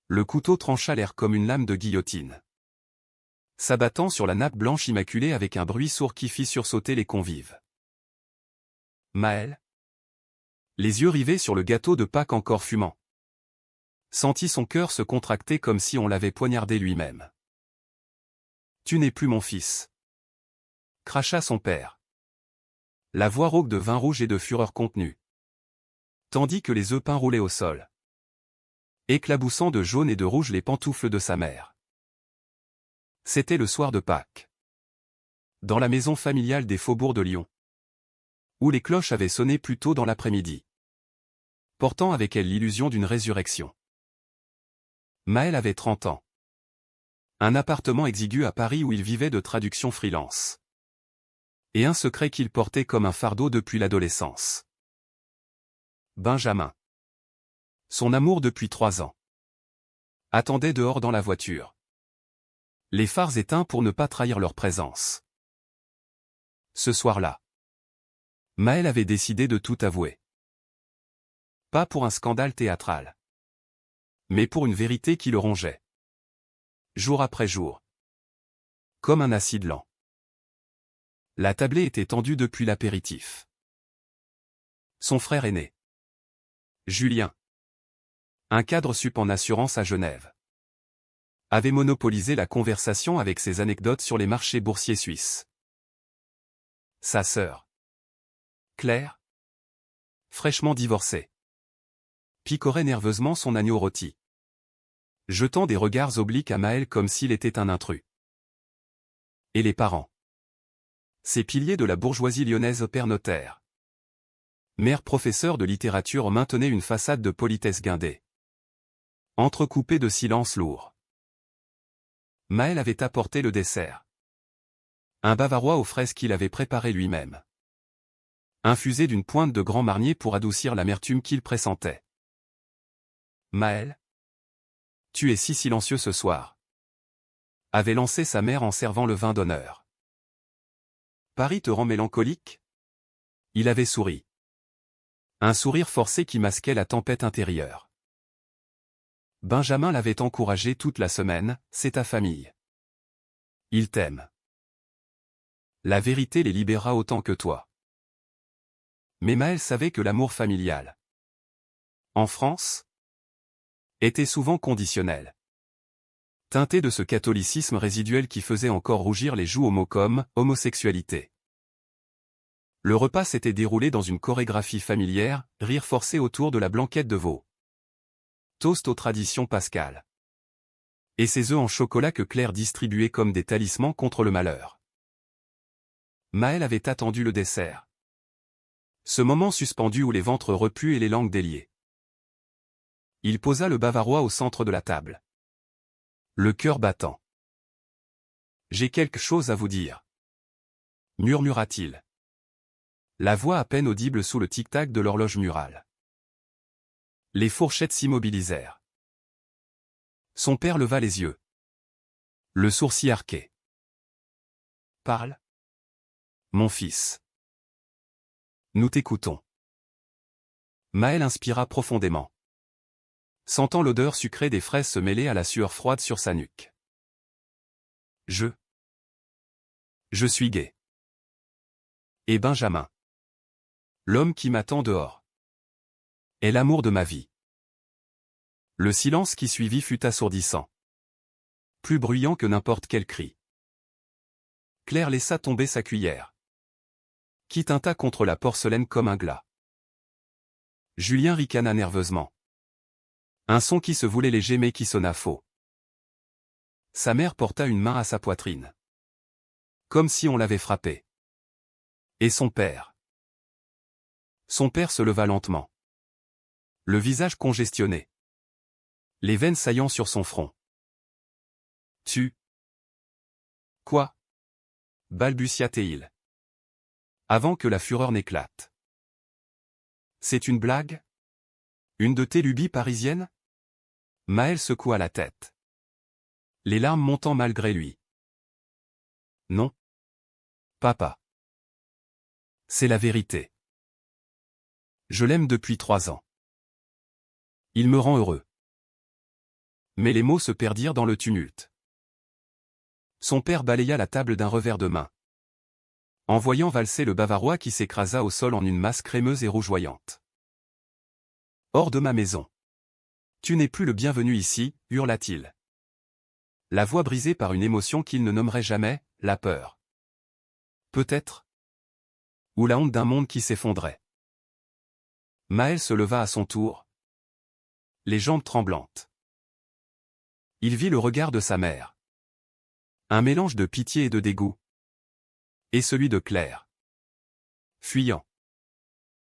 Le couteau trancha l'air comme une lame de guillotine, s'abattant sur la nappe blanche immaculée avec un bruit sourd qui fit sursauter les convives. Maël, les yeux rivés sur le gâteau de Pâques encore fumant, sentit son cœur se contracter comme si on l'avait poignardé lui-même. « Tu n'es plus mon fils !» cracha son père, la voix rauque de vin rouge et de fureur contenue, tandis que les œufs peints roulaient au sol, éclaboussant de jaune et de rouge les pantoufles de sa mère. C'était le soir de Pâques, dans la maison familiale des faubourgs de Lyon, où les cloches avaient sonné plus tôt dans l'après-midi, portant avec elles l'illusion d'une résurrection. Maël avait 30 ans. Un appartement exigu à Paris où il vivait de traductions freelance. Et un secret qu'il portait comme un fardeau depuis l'adolescence. Benjamin, son amour depuis 3 ans, attendait dehors dans la voiture, les phares éteints pour ne pas trahir leur présence. Ce soir-là, Maël avait décidé de tout avouer. Pas pour un scandale théâtral, mais pour une vérité qui le rongeait. Jour après jour. Comme un acide lent. La tablée était tendue depuis l'apéritif. Son frère aîné, Julien, un cadre sup en assurance à Genève, avait monopolisé la conversation avec ses anecdotes sur les marchés boursiers suisses. Sa sœur, Claire, fraîchement divorcée, picorait nerveusement son agneau rôti, jetant des regards obliques à Maël comme s'il était un intrus. Et les parents, ces piliers de la bourgeoisie lyonnaise, père notaire, mère professeur de littérature, maintenaient une façade de politesse guindée, entrecoupée de silence lourd. Maël avait apporté le dessert. Un bavarois aux fraises qu'il avait préparé lui-même, infusé d'une pointe de Grand Marnier pour adoucir l'amertume qu'il pressentait. Maël, tu es si silencieux ce soir, avait lancé sa mère en servant le vin d'honneur. Paris te rend mélancolique ? Il avait souri. Un sourire forcé qui masquait la tempête intérieure. Benjamin l'avait encouragé toute la semaine, c'est ta famille. Ils t'aiment. La vérité les libérera autant que toi. Mais Maël savait que l'amour familial, en France, était souvent conditionnel, teinté de ce catholicisme résiduel qui faisait encore rougir les joues aux mots comme « homosexualité ». Le repas s'était déroulé dans une chorégraphie familière, rire forcé autour de la blanquette de veau. Toast aux traditions pascales. Et ces œufs en chocolat que Claire distribuait comme des talismans contre le malheur. Maël avait attendu le dessert. Ce moment suspendu où les ventres repus et les langues déliées. Il posa le bavarois au centre de la table, le cœur battant. « J'ai quelque chose à vous dire, » murmura-t-il, la voix à peine audible sous le tic-tac de l'horloge murale. Les fourchettes s'immobilisèrent. Son père leva les yeux, le sourcil arqué. « Parle, mon fils. Nous t'écoutons. » Maël inspira profondément, sentant l'odeur sucrée des fraises se mêler à la sueur froide sur sa nuque. Je suis gay. Et Benjamin, l'homme qui m'attend dehors, est l'amour de ma vie. Le silence qui suivit fut assourdissant, plus bruyant que n'importe quel cri. Claire laissa tomber sa cuillère, qui tinta contre la porcelaine comme un glas. Julien ricana nerveusement. Un son qui se voulait léger mais qui sonna faux. Sa mère porta une main à sa poitrine, comme si on l'avait frappé. Et son père. Son père se leva lentement, le visage congestionné, les veines saillant sur son front. Tu. Quoi ? Balbutia-t-il, avant que la fureur n'éclate. C'est une blague ? Une de tes lubies parisiennes ? Maël secoua la tête, les larmes montant malgré lui. Non. Papa. C'est la vérité. Je l'aime depuis 3 ans. Il me rend heureux. Mais les mots se perdirent dans le tumulte. Son père balaya la table d'un revers de main, en voyant valser le Bavarois qui s'écrasa au sol en une masse crémeuse et rougeoyante. « Hors de ma maison. Tu n'es plus le bienvenu ici, hurla-t-il. La voix brisée par une émotion qu'il ne nommerait jamais, la peur. Peut-être. Ou la honte d'un monde qui s'effondrait. Maël se leva à son tour, les jambes tremblantes. Il vit le regard de sa mère. Un mélange de pitié et de dégoût. Et celui de Claire. Fuyant.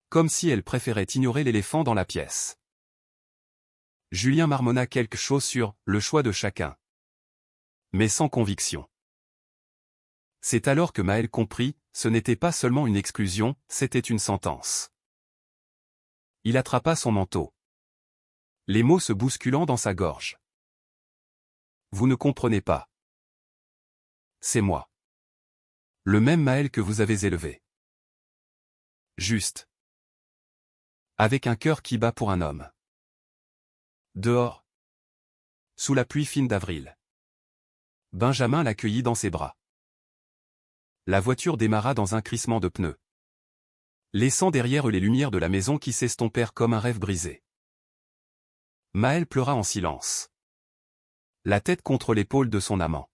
Comme si elle préférait ignorer l'éléphant dans la pièce. Julien marmonna quelque chose sur « le choix de chacun ». Mais sans conviction. C'est alors que Maël comprit, ce n'était pas seulement une exclusion, c'était une sentence. Il attrapa son manteau. Les mots se bousculant dans sa gorge. Vous ne comprenez pas. C'est moi. Le même Maël que vous avez élevé. Juste. Avec un cœur qui bat pour un homme. Dehors. Sous la pluie fine d'avril. Benjamin l'accueillit dans ses bras. La voiture démarra dans un crissement de pneus, laissant derrière eux les lumières de la maison qui s'estompèrent comme un rêve brisé. Maël pleura en silence, la tête contre l'épaule de son amant,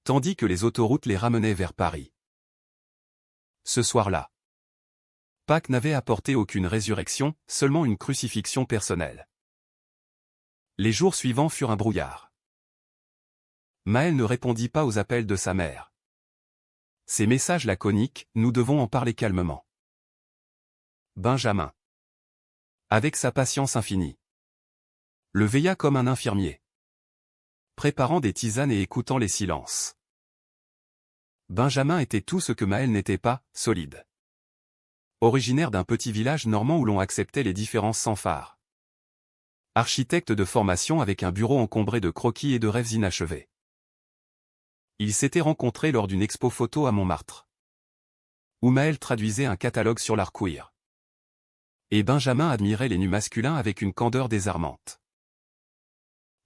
tandis que les autoroutes les ramenaient vers Paris. Ce soir-là, Pâques n'avait apporté aucune résurrection, seulement une crucifixion personnelle. Les jours suivants furent un brouillard. Maël ne répondit pas aux appels de sa mère. Ces messages laconiques, nous devons en parler calmement. Benjamin, avec sa patience infinie, le veilla comme un infirmier, préparant des tisanes et écoutant les silences. Benjamin était tout ce que Maël n'était pas, solide. Originaire d'un petit village normand où l'on acceptait les différences sans phare. Architecte de formation avec un bureau encombré de croquis et de rêves inachevés. Ils s'étaient rencontrés lors d'une expo photo à Montmartre, où Maël traduisait un catalogue sur l'art queer. Et Benjamin admirait les nus masculins avec une candeur désarmante.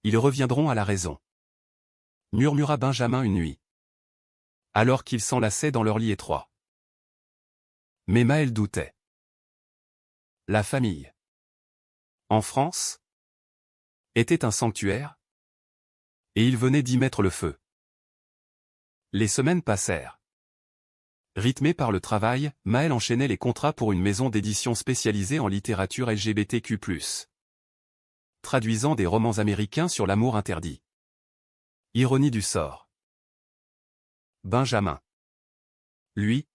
Ils reviendront à la raison, murmura Benjamin une nuit, alors qu'ils s'enlaçaient dans leur lit étroit. Mais Maël doutait. La famille, en France, était un sanctuaire, et il venait d'y mettre le feu. Les semaines passèrent. Rythmé par le travail, Maël enchaînait les contrats pour une maison d'édition spécialisée en littérature LGBTQ+, traduisant des romans américains sur l'amour interdit. Ironie du sort. Benjamin, lui,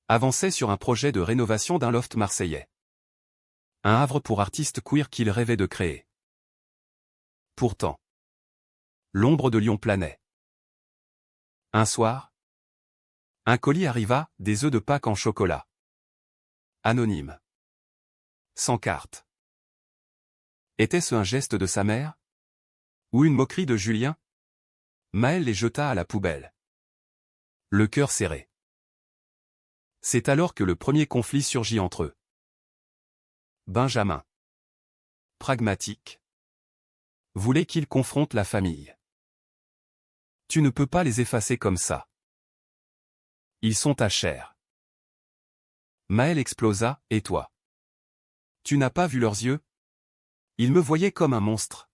avançait sur un projet de rénovation d'un loft marseillais. Un havre pour artistes queer qu'il rêvait de créer. Pourtant, l'ombre de Lyon planait. Un soir, un colis arriva, des œufs de Pâques en chocolat. Anonyme. Sans carte. Était-ce un geste de sa mère? Ou une moquerie de Julien? Maël les jeta à la poubelle, le cœur serré. C'est alors que le premier conflit surgit entre eux. Benjamin, pragmatique, voulait qu'il confronte la famille. Tu ne peux pas les effacer comme ça. Ils sont ta chair. Maël explosa, et toi? Tu n'as pas vu leurs yeux? Ils me voyaient comme un monstre.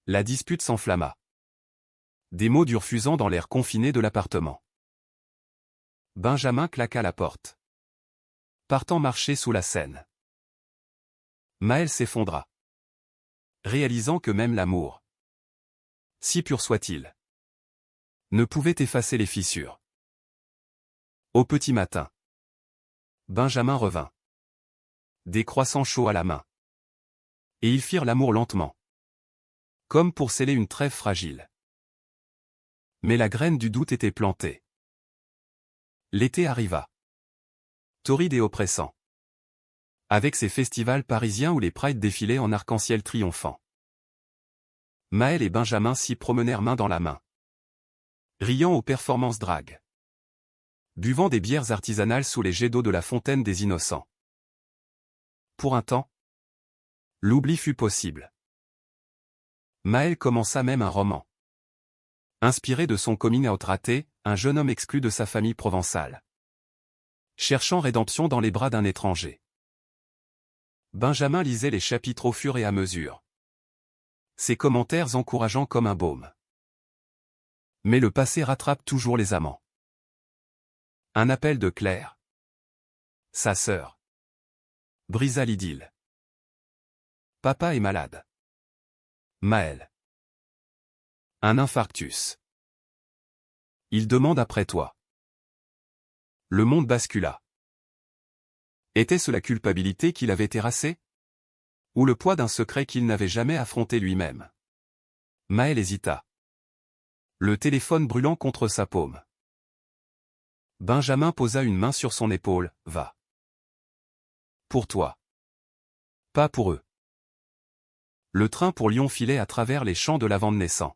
La dispute s'enflamma. Des mots durs fusant dans l'air confiné de l'appartement. Benjamin claqua la porte, partant marcher sous la Seine. Maël s'effondra, réalisant que même l'amour, si pur soit-il, ne pouvait effacer les fissures. Au petit matin, Benjamin revint, des croissants chauds à la main. Et ils firent l'amour lentement, comme pour sceller une trêve fragile. Mais la graine du doute était plantée. L'été arriva, torride et oppressant, avec ses festivals parisiens où les prides défilaient en arc-en-ciel triomphant. Maël et Benjamin s'y promenèrent main dans la main, riant aux performances drag, buvant des bières artisanales sous les jets d'eau de la fontaine des Innocents. Pour un temps, l'oubli fut possible. Maël commença même un roman. Inspiré de son coming out raté, un jeune homme exclu de sa famille provençale. Cherchant rédemption dans les bras d'un étranger. Benjamin lisait les chapitres au fur et à mesure. Ses commentaires encourageants comme un baume. Mais le passé rattrape toujours les amants. Un appel de Claire. Sa sœur. Brisa l'idylle. Papa est malade. Maël. Un infarctus. Il demande après toi. Le monde bascula. Était-ce la culpabilité qui l'avait terrassé? Ou le poids d'un secret qu'il n'avait jamais affronté lui-même? Maël hésita. Le téléphone brûlant contre sa paume. Benjamin posa une main sur son épaule, va. Pour toi. Pas pour eux. Le train pour Lyon filait à travers les champs de lavande naissants.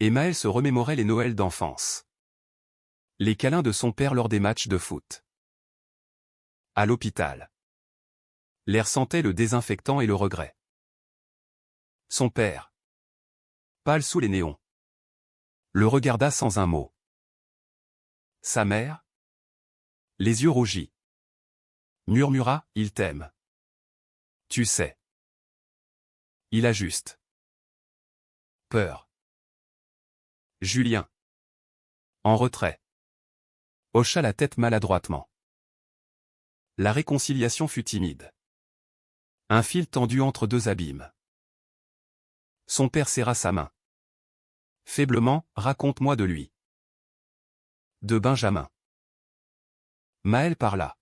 Et Maël se remémorait les Noëls d'enfance. Les câlins de son père lors des matchs de foot. À l'hôpital. L'air sentait le désinfectant et le regret. Son père. Pâle sous les néons. Le regarda sans un mot. Sa mère. Les yeux rougis. Murmura, il t'aime. Tu sais. Il a juste. Peur. Julien. En retrait. Hocha la tête maladroitement. La réconciliation fut timide. Un fil tendu entre deux abîmes. Son père serra sa main. Faiblement, raconte-moi de lui. De Benjamin. Maël parla.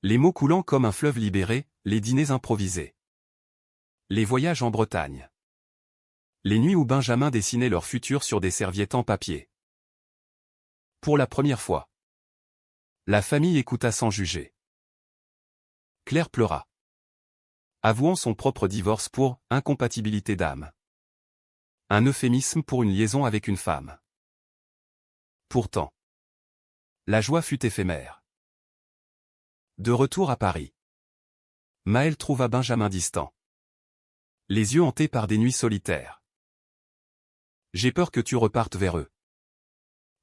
Les mots coulant comme un fleuve libéré, les dîners improvisés. Les voyages en Bretagne. Les nuits où Benjamin dessinait leur futur sur des serviettes en papier. Pour la première fois. La famille écouta sans juger. Claire pleura. Avouant son propre divorce pour incompatibilité d'âme. Un euphémisme pour une liaison avec une femme. Pourtant. La joie fut éphémère. De retour à Paris. Maël trouva Benjamin distant. Les yeux hantés par des nuits solitaires. J'ai peur que tu repartes vers eux.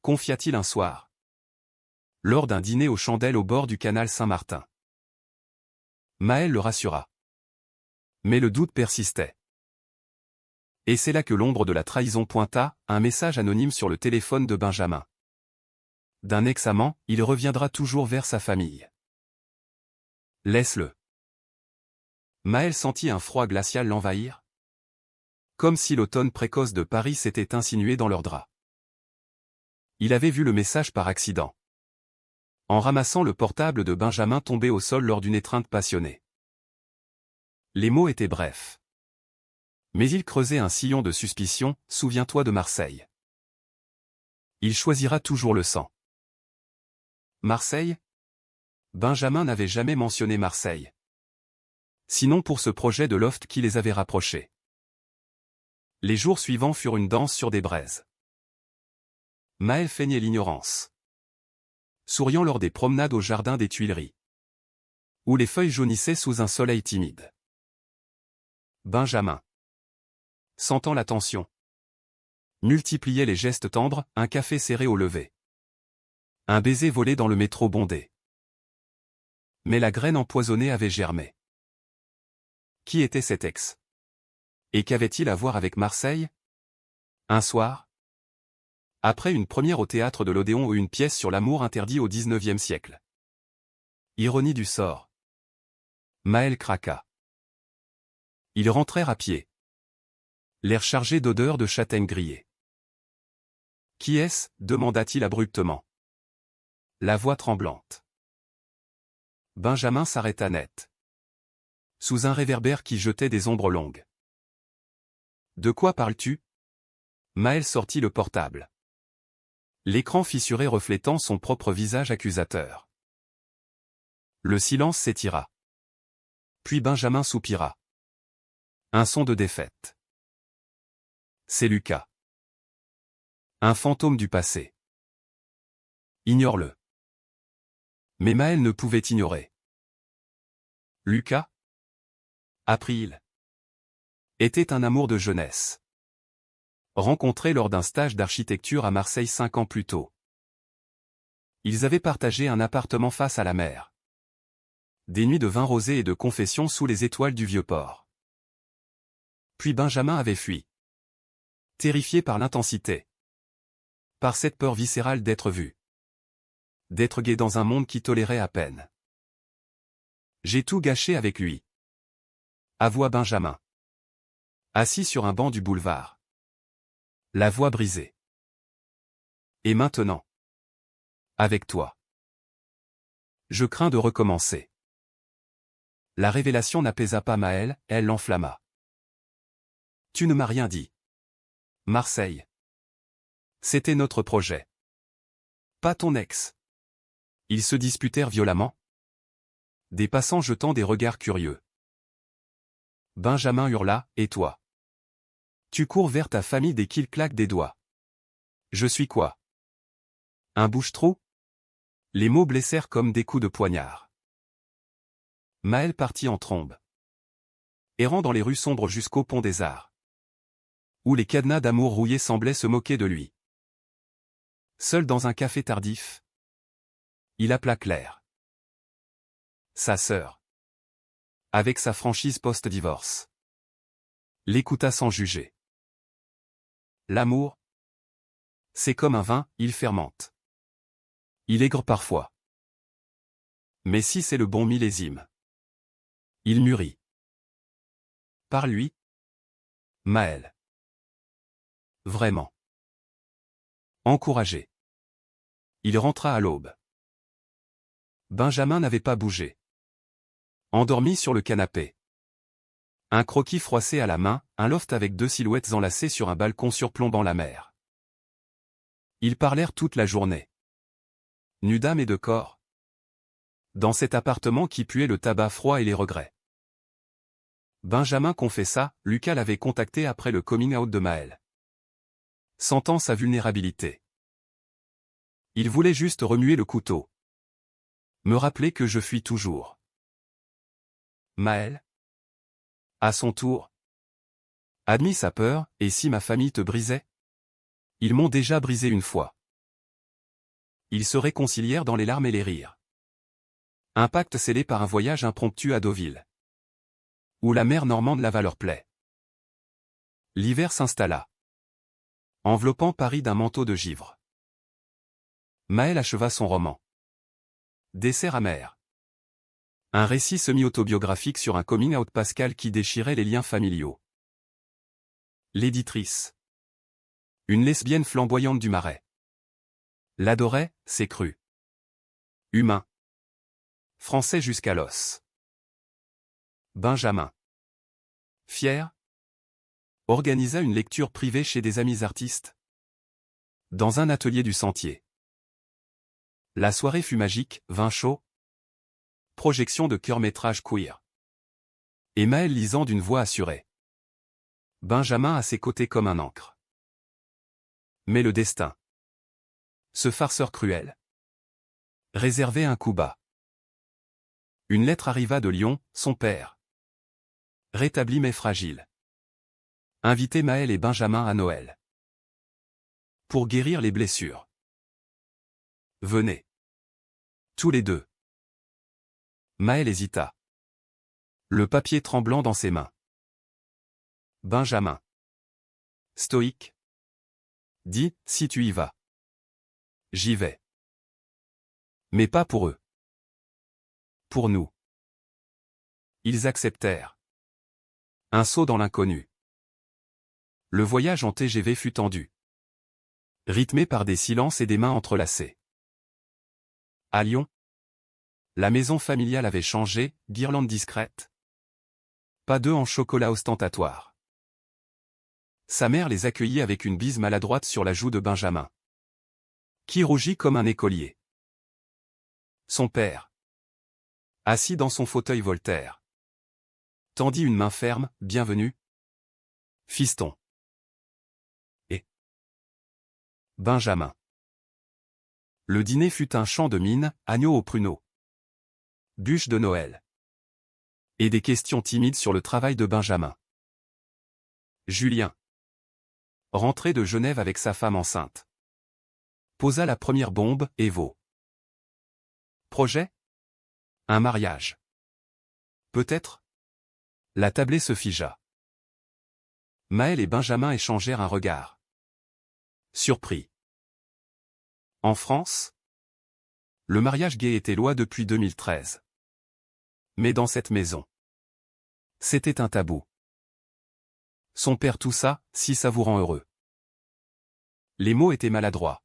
Confia-t-il un soir. Lors d'un dîner aux chandelles au bord du canal Saint-Martin. Maël le rassura. Mais le doute persistait. Et c'est là que l'ombre de la trahison pointa, un message anonyme sur le téléphone de Benjamin. D'un ex-amant, il reviendra toujours vers sa famille. Laisse-le. Maël sentit un froid glacial l'envahir. Comme si l'automne précoce de Paris s'était insinué dans leurs draps. Il avait vu le message par accident. En ramassant le portable de Benjamin tombé au sol lors d'une étreinte passionnée. Les mots étaient brefs. Mais il creusait un sillon de suspicion, souviens-toi de Marseille. Il choisira toujours le sang. Marseille? Benjamin n'avait jamais mentionné Marseille. Sinon pour ce projet de loft qui les avait rapprochés. Les jours suivants furent une danse sur des braises. Maël feignait l'ignorance. Souriant lors des promenades au jardin des Tuileries. Où les feuilles jaunissaient sous un soleil timide. Benjamin. Sentant la tension. Multipliait les gestes tendres, un café serré au lever. Un baiser volé dans le métro bondé. Mais la graine empoisonnée avait germé. Qui était cet ex? Et qu'avait-il à voir avec Marseille? Un soir? Après une première au théâtre de l'Odéon ou une pièce sur l'amour interdit au XIXe siècle. Ironie du sort. Maël craqua. Ils rentrèrent à pied. L'air chargé d'odeurs de châtaigne grillée. Qui est-ce? Demanda-t-il abruptement. La voix tremblante. Benjamin s'arrêta net. Sous un réverbère qui jetait des ombres longues. De quoi parles-tu? Maël sortit le portable. L'écran fissuré reflétant son propre visage accusateur. Le silence s'étira. Puis Benjamin soupira. Un son de défaite. C'est Lucas. Un fantôme du passé. Ignore-le. Mais Maël ne pouvait ignorer. Lucas? Apprit-il. Était un amour de jeunesse. Rencontré lors d'un stage d'architecture à Marseille 5 ans plus tôt. Ils avaient partagé un appartement face à la mer. Des nuits de vin rosé et de confession sous les étoiles du Vieux-Port. Puis Benjamin avait fui. Terrifié par l'intensité. Par cette peur viscérale d'être vu. D'être gay dans un monde qui tolérait à peine. J'ai tout gâché avec lui. Avoua Benjamin. Assis sur un banc du boulevard. La voix brisée. Et maintenant? Avec toi. Je crains de recommencer. La révélation n'apaisa pas Maëlle, elle l'enflamma. Tu ne m'as rien dit. Marseille. C'était notre projet. Pas ton ex. Ils se disputèrent violemment. Des passants jetant des regards curieux. Benjamin hurla, et toi? Tu cours vers ta famille dès qu'il claque des doigts. Je suis quoi? Un bouche-trou? Les mots blessèrent comme des coups de poignard. Maëlle partit en trombe. Errant dans les rues sombres jusqu'au pont des Arts. Où les cadenas d'amour rouillés semblaient se moquer de lui. Seul dans un café tardif. Il appela Claire. Sa sœur. Avec sa franchise post-divorce. L'écouta sans juger. L'amour, c'est comme un vin, il fermente. Il aigre parfois. Mais si c'est le bon millésime, il mûrit. Par lui, Maëlle. Vraiment. Encouragé. Il rentra à l'aube. Benjamin n'avait pas bougé. Endormi sur le canapé. Un croquis froissé à la main, un loft avec 2 silhouettes enlacées sur un balcon surplombant la mer. Ils parlèrent toute la journée. Nus d'âme et de corps. Dans cet appartement qui puait le tabac froid et les regrets. Benjamin confessa, Lucas l'avait contacté après le coming out de Maëlle. Sentant sa vulnérabilité. Il voulait juste remuer le couteau. Me rappeler que je fuis toujours. Maëlle, à son tour, admit sa peur, et si ma famille te brisait? Ils m'ont déjà brisé une fois. Ils se réconcilièrent dans les larmes et les rires. Un pacte scellé par un voyage impromptu à Deauville. Où la mer normande lava leurs plaies. L'hiver s'installa. Enveloppant Paris d'un manteau de givre. Maëlle acheva son roman. Dessert amer. Un récit semi-autobiographique sur un coming out pascal qui déchirait les liens familiaux. L'éditrice. Une lesbienne flamboyante du Marais. L'adorait, c'est cru. Humain. Français jusqu'à l'os. Benjamin. Fier. Organisa une lecture privée chez des amis artistes. Dans un atelier du Sentier. La soirée fut magique, vin chaud. Projection de court-métrage queer. Et Maëlle lisant d'une voix assurée. Benjamin à ses côtés comme un ancre. Mais le destin. Ce farceur cruel. Réservait un coup bas. Une lettre arriva de Lyon, son père. Rétabli mais fragile. Inviter Maëlle et Benjamin à Noël. Pour guérir les blessures. Venez. Tous les deux. Maëlle hésita. Le papier tremblant dans ses mains. Benjamin. Stoïque. Dit, si tu y vas. J'y vais. Mais pas pour eux. Pour nous. Ils acceptèrent. Un saut dans l'inconnu. Le voyage en TGV fut tendu. Rythmé par des silences et des mains entrelacées. À Lyon. La maison familiale avait changé, guirlande discrète. Pas d'œufs en chocolat ostentatoire. Sa mère les accueillit avec une bise maladroite sur la joue de Benjamin. Qui rougit comme un écolier. Son père. Assis dans son fauteuil Voltaire. Tendit une main ferme, bienvenue. Fiston. Et Benjamin. Le dîner fut un chant de mine, agneau au pruneau. Bûche de Noël. Et des questions timides sur le travail de Benjamin. Julien, rentré de Genève avec sa femme enceinte, posa la première bombe, et vos projets? Un mariage. Peut-être? La tablée se figea. Maël et Benjamin échangèrent un regard. Surpris. En France? Le mariage gay était loi depuis 2013. Mais dans cette maison, c'était un tabou. Son père toussa, si ça vous rend heureux. Les mots étaient maladroits,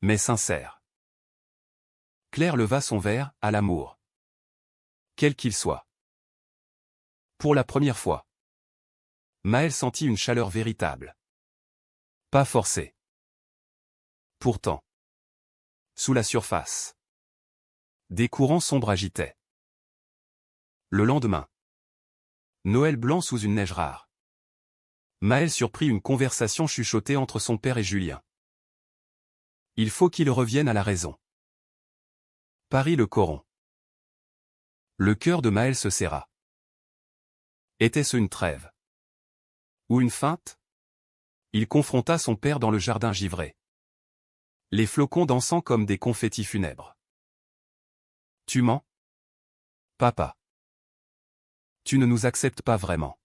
mais sincères. Claire leva son verre, à l'amour. Quel qu'il soit. Pour la première fois, Maël sentit une chaleur véritable. Pas forcée. Pourtant, sous la surface, des courants sombres agitaient. Le lendemain, Noël blanc sous une neige rare. Maël surprit une conversation chuchotée entre son père et Julien. Il faut qu'il revienne à la raison. Paris le coron. Le cœur de Maël se serra. Était-ce une trêve? Ou une feinte? Il confronta son père dans le jardin givré. Les flocons dansant comme des confettis funèbres. Tu mens? Papa. Tu ne nous acceptes pas vraiment.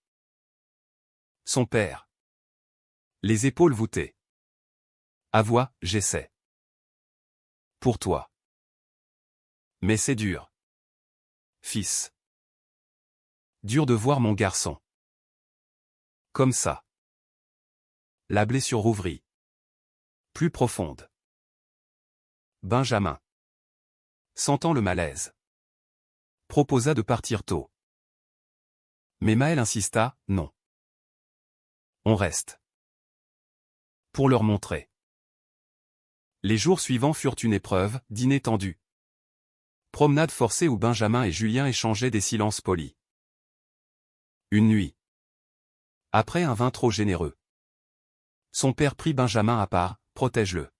Son père. Les épaules voûtées. Avoua, j'essaie. Pour toi. Mais c'est dur. Fils. Dur de voir mon garçon. Comme ça. La blessure rouvrit. Plus profonde. Benjamin, sentant le malaise, proposa de partir tôt. Mais Maël insista, non. On reste. Pour leur montrer. Les jours suivants furent une épreuve, dîner tendu. Promenade forcée où Benjamin et Julien échangeaient des silences polis. Une nuit. Après un vin trop généreux. Son père prit Benjamin à part, protège-le.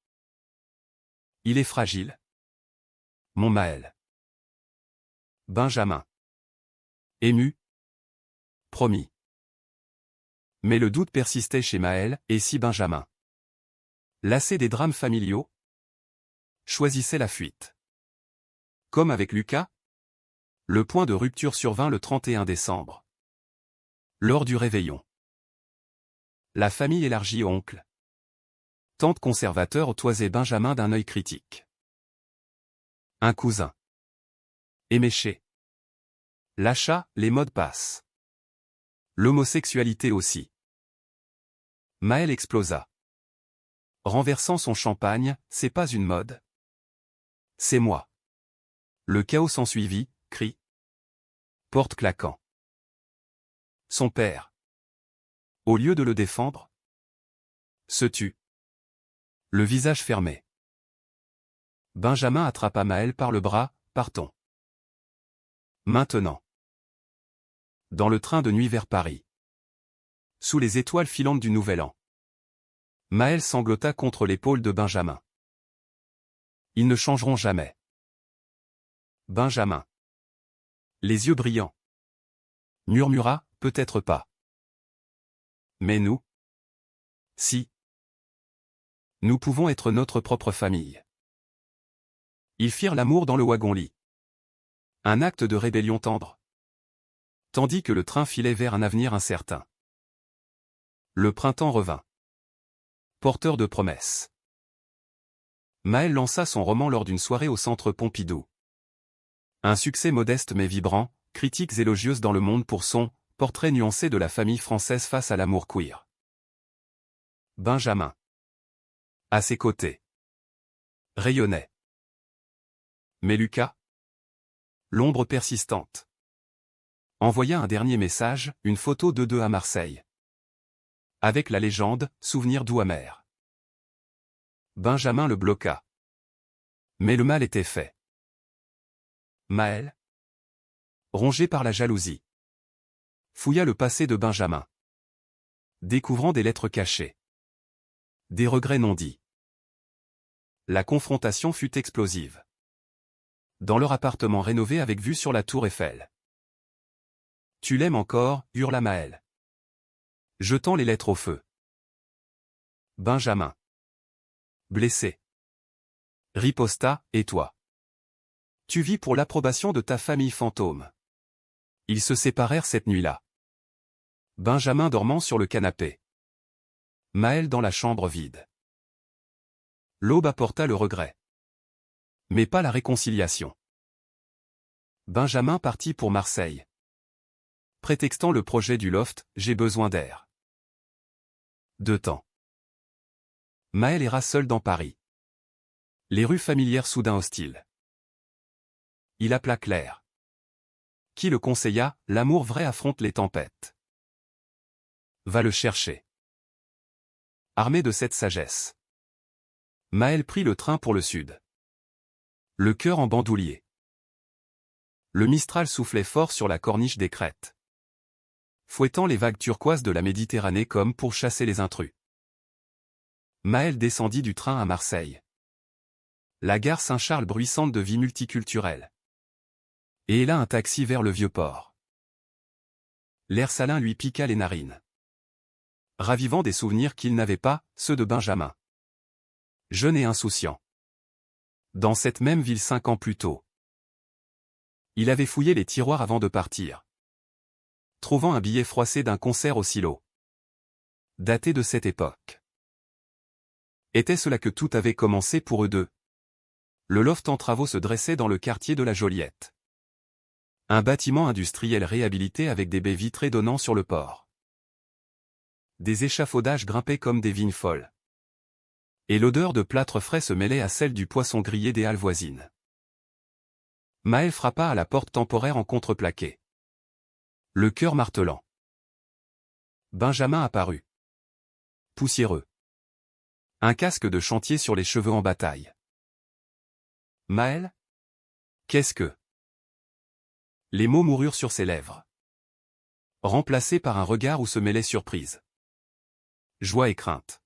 Il est fragile. Mon Maël. Benjamin. Ému. Promis. Mais le doute persistait chez Maël, et si Benjamin, lassé des drames familiaux, choisissait la fuite. Comme avec Lucas, le point de rupture survint le 31 décembre. Lors du réveillon. La famille élargie oncle. Tante conservateur toisait Benjamin d'un œil critique. Un cousin. Éméché. L'achat, les modes passent. L'homosexualité aussi. Maël explosa. Renversant son champagne, c'est pas une mode. C'est moi. Le chaos s'ensuivit, cri. Porte claquant. Son père. Au lieu de le défendre, se tut. Le visage fermé. Benjamin attrapa Maël par le bras, partons. Maintenant. Dans le train de nuit vers Paris. Sous les étoiles filantes du Nouvel An. Maël sanglota contre l'épaule de Benjamin. Ils ne changeront jamais. Benjamin. Les yeux brillants. Murmura, peut-être pas. Mais nous? Si. Nous pouvons être notre propre famille. Ils firent l'amour dans le wagon-lit. Un acte de rébellion tendre. Tandis que le train filait vers un avenir incertain. Le printemps revint. Porteur de promesses. Maël lança son roman lors d'une soirée au Centre Pompidou. Un succès modeste mais vibrant, critiques élogieuses dans le monde pour son portrait nuancé de la famille française face à l'amour queer. Benjamin. À ses côtés. Rayonnait. Mais Lucas? L'ombre persistante. Envoya un dernier message, une photo d'eux deux à Marseille. Avec la légende, souvenir doux amer. Benjamin le bloqua. Mais le mal était fait. Maël, rongé par la jalousie, fouilla le passé de Benjamin. Découvrant des lettres cachées. Des regrets non dits. La confrontation fut explosive. Dans leur appartement rénové avec vue sur la tour Eiffel. Tu l'aimes encore, hurla Maël. jetant les lettres au feu. Benjamin. Blessé. Riposta, et toi? Tu vis pour l'approbation de ta famille fantôme. Ils se séparèrent cette nuit-là. Benjamin dormant sur le canapé. Maël dans la chambre vide. L'aube apporta le regret. Mais pas la réconciliation. Benjamin partit pour Marseille. Prétextant le projet du loft, j'ai besoin d'air. De temps. Maël ira seul dans Paris. Les rues familières soudain hostiles. Il appela Claire. Qui le conseilla, l'amour vrai affronte les tempêtes. Va le chercher. Armé de cette sagesse. Maël prit le train pour le sud. Le cœur en bandoulier. Le Mistral soufflait fort sur la corniche des Crêtes, fouettant les vagues turquoises de la Méditerranée comme pour chasser les intrus. Maël descendit du train à Marseille. La gare Saint-Charles bruissante de vie multiculturelle. Et là un taxi vers le Vieux-Port. L'air salin lui piqua les narines, ravivant des souvenirs qu'il n'avait pas, ceux de Benjamin. Jeune et insouciant. Dans cette même ville 5 ans plus tôt. Il avait fouillé les tiroirs avant de partir, trouvant un billet froissé d'un concert au silo. Daté de cette époque. Était-ce là que tout avait commencé pour eux deux? Le loft en travaux se dressait dans le quartier de la Joliette. Un bâtiment industriel réhabilité avec des baies vitrées donnant sur le port. Des échafaudages grimpaient comme des vignes folles. Et l'odeur de plâtre frais se mêlait à celle du poisson grillé des halles voisines. Maël frappa à la porte temporaire en contreplaqué, le cœur martelant. Benjamin apparut. Poussiéreux. Un casque de chantier sur les cheveux en bataille. Maël? Qu'est-ce que? Les mots moururent sur ses lèvres, remplacés par un regard où se mêlaient surprise, joie et crainte.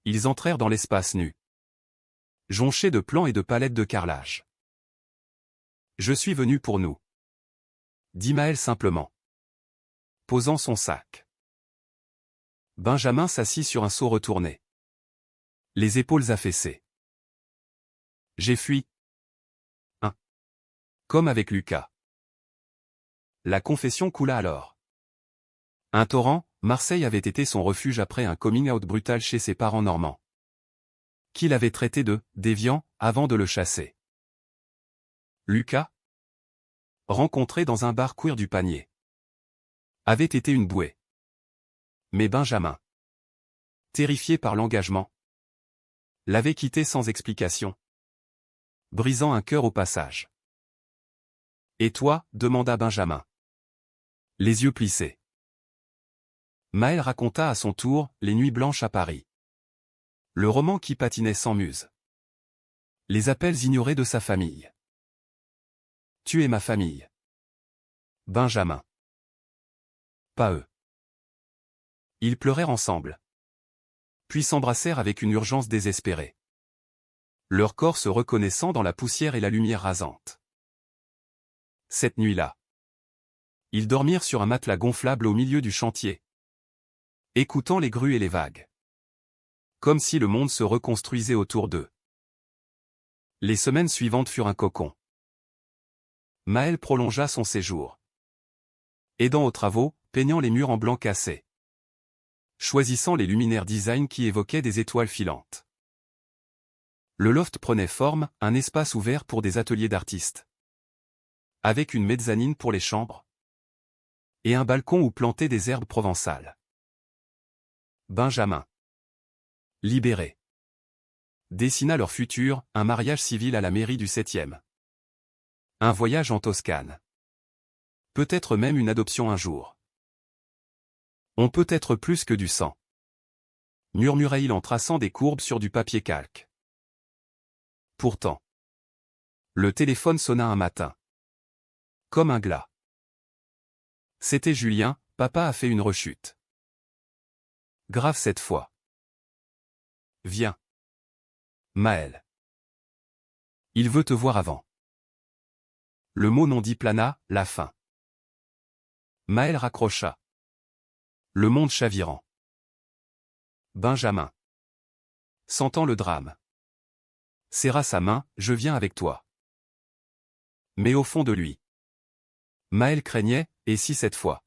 Ils entrèrent dans l'espace nu, jonché de plans et de palettes de carrelage. Je suis venu pour nous, dit Maël simplement, posant son sac. Benjamin s'assit sur un seau retourné, les épaules affaissées. J'ai fui. Comme avec Lucas. La confession coula alors. Un torrent, Marseille avait été son refuge après un coming-out brutal chez ses parents normands, qui l'avaient traité de « déviant » avant de le chasser. Lucas, rencontré dans un bar queer du Panier, avait été une bouée. Mais Benjamin, terrifié par l'engagement, l'avait quitté sans explication, brisant un cœur au passage. Et toi? Demanda Benjamin, les yeux plissés. Maël raconta à son tour les nuits blanches à Paris. Le roman qui patinait sans muse. Les appels ignorés de sa famille. Tu es ma famille. Benjamin. Pas eux. Ils pleurèrent ensemble, puis s'embrassèrent avec une urgence désespérée, leur corps se reconnaissant dans la poussière et la lumière rasante. Cette nuit-là, ils dormirent sur un matelas gonflable au milieu du chantier, écoutant les grues et les vagues, comme si le monde se reconstruisait autour d'eux. Les semaines suivantes furent un cocon. Maël prolongea son séjour, aidant aux travaux, peignant les murs en blanc cassé, choisissant les luminaires design qui évoquaient des étoiles filantes. Le loft prenait forme, un espace ouvert pour des ateliers d'artistes, avec une mezzanine pour les chambres, et un balcon où planter des herbes provençales. Benjamin, libéré, dessina leur futur, un mariage civil à la mairie du 7e. Un voyage en Toscane. Peut-être même une adoption un jour. On peut être plus que du sang, murmura-t-il en traçant des courbes sur du papier calque. Pourtant, le téléphone sonna un matin, comme un glas. C'était Julien, papa a fait une rechute. Grave cette fois. Viens. Maël. Il veut te voir avant. Le mot non dit plana, la fin. Maël raccrocha. Le monde chavirant. Benjamin, sentant le drame, serra sa main, je viens avec toi. Mais au fond de lui, Maël craignait, et si cette fois